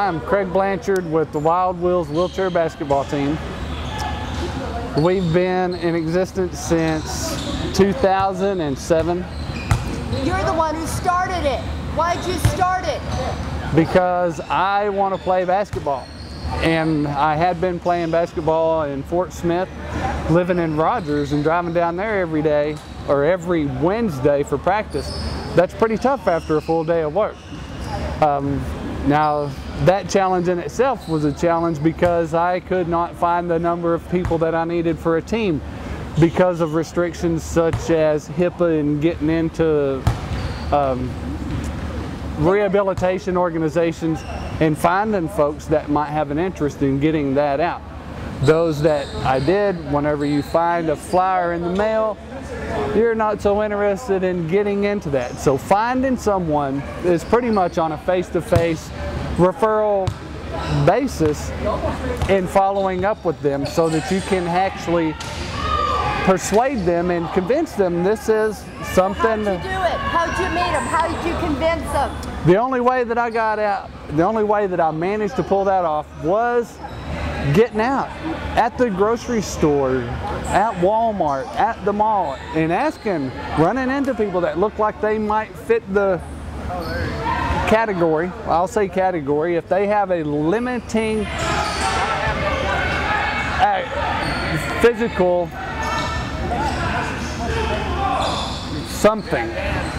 I'm Craig Blanchard with the Wild Wheels wheelchair basketball team. We've been in existence since 2007. You're the one who started it. Why'd you start it? Because I want to play basketball. And I had been playing basketball in Fort Smith, living in Rogers and driving down there every day or every Wednesday for practice. That's pretty tough after a full day of work. Now, that challenge in itself was a challenge because I could not find the number of people that I needed for a team because of restrictions such as HIPAA and getting into rehabilitation organizations and finding folks that might have an interest in getting that out. Those that I did, whenever you find a flyer in the mail, you're not so interested in getting into that. So finding someone is pretty much on a face-to-face referral basis and following up with them so that you can actually persuade them and convince them this is something. How'd you do it? How'd you meet them? How did you convince them? The only way that I got out, the only way that I managed to pull that off was getting out at the grocery store, at Walmart, at the mall, and asking, running into people that look like they might fit the category. I'll say category. If they have a limiting physical something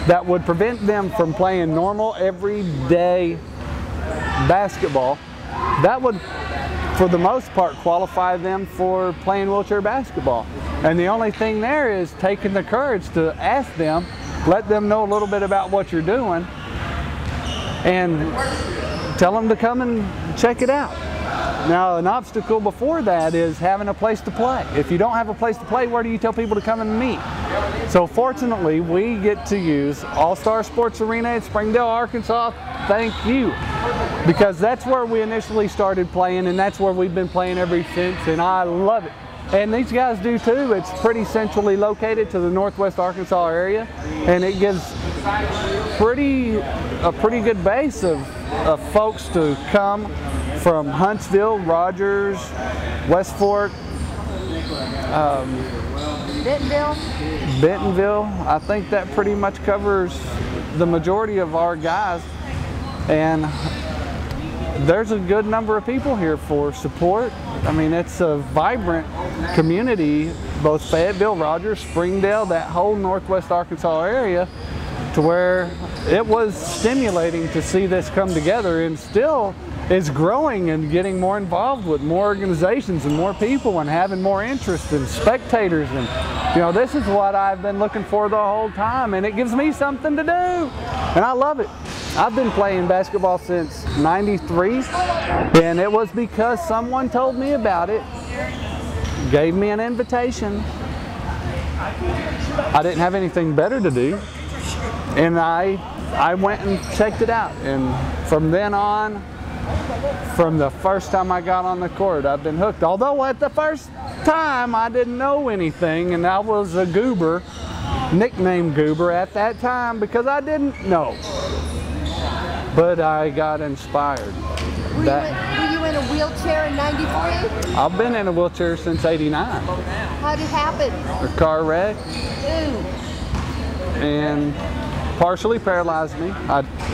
that would prevent them from playing normal everyday basketball, that would for the most part qualify them for playing wheelchair basketball. And the only thing there is taking the courage to ask them, let them know a little bit about what you're doing, and tell them to come and check it out. Now, an obstacle before that is having a place to play. If you don't have a place to play, where do you tell people to come and meet? So fortunately, we get to use All-Star Sports Arena in Springdale, Arkansas. Thank you. Because that's where we initially started playing, and that's where we've been playing ever since, and I love it. And these guys do too. It's pretty centrally located to the northwest Arkansas area, and it gives a pretty good base of folks to come from Huntsville, Rogers, West Fork, Bentonville. I think that pretty much covers the majority of our guys, and there's a good number of people here for support. I mean, it's a vibrant community, both Fayetteville, Rogers, Springdale, that whole northwest Arkansas area, to where it was stimulating to see this come together, and still is growing and getting more involved with more organizations and more people and having more interest and spectators. And you know, this is what I've been looking for the whole time, and it gives me something to do, and I love it. I've been playing basketball since '93, and it was because someone told me about it, gave me an invitation. I didn't have anything better to do, and I went and checked it out, and from then on, from the first time I got on the court, I've been hooked. Although at the first time I didn't know anything, and I was a goober, nicknamed Goober at that time because I didn't know. But I got inspired. Were you in a wheelchair in '93? I've been in a wheelchair since '89. How did it happen? A car wreck. Ooh. And partially paralyzed me.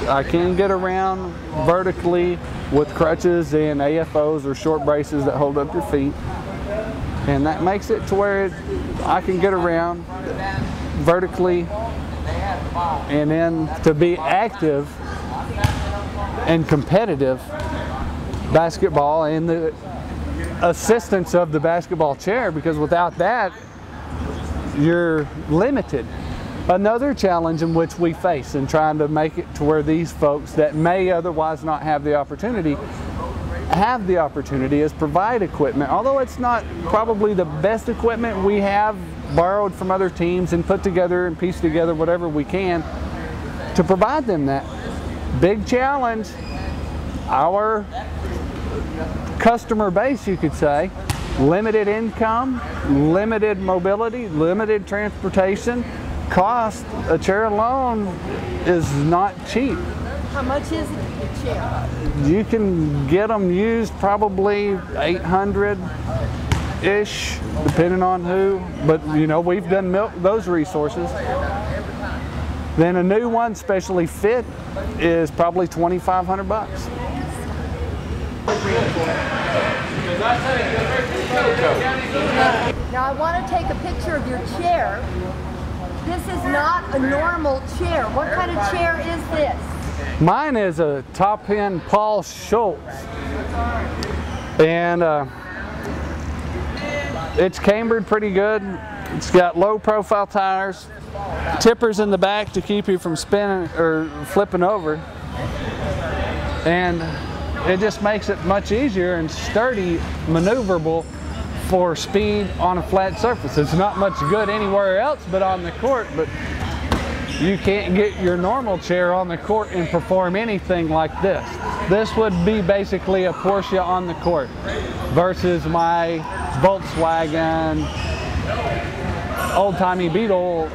I can get around vertically with crutches and AFOs or short braces that hold up your feet. And that makes it to where I can get around vertically, and then to be active and competitive basketball and the assistance of the basketball chair, because without that you're limited. Another challenge in which we face in trying to make it to where these folks that may otherwise not have the opportunity is provide equipment. Although it's not probably the best equipment, we have borrowed from other teams and put together and pieced together whatever we can to provide them that. Big challenge, our customer base, you could say, limited income, limited mobility, limited transportation. Cost, a chair alone is not cheap. How much is it? chair? You can get them used probably 800-ish, depending on who. But you know, we've done those resources. Then a new one, specially fit, is probably 2,500 bucks. Now I want to take a picture of your chair. This is not a normal chair. What kind of chair is this? Mine is a top end Paul Schultz, and it's cambered pretty good. It's got low profile tires, tippers in the back to keep you from spinning or flipping over, and it just makes it much easier and sturdy, maneuverable for speed on a flat surface. It's not much good anywhere else but on the court, but you can't get your normal chair on the court and perform anything like this. This would be basically a Porsche on the court versus my Volkswagen old-timey Beetle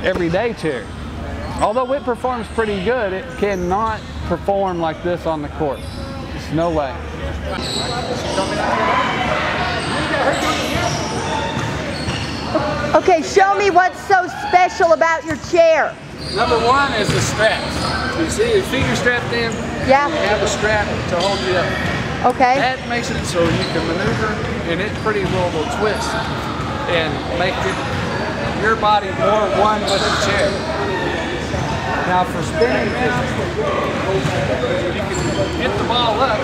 everyday chair. Although it performs pretty good, it cannot perform like this on the court. There's no way. Okay, show me what's so special about your chair. Number one is the straps. You see your feet are strapped in. Yeah. You have a strap to hold you up. Okay. That makes it so you can maneuver, and it pretty well will twist and make your body more one with the chair. Now for spinning this, you can get the ball up.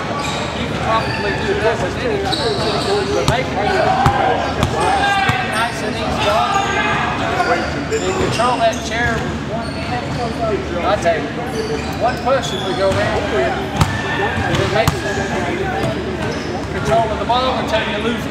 You can probably do that with any chair. But making it spin nice and easy on, you control that chair with one hand. I tell you, one push and we go down. And it makes control of the ball until you lose it.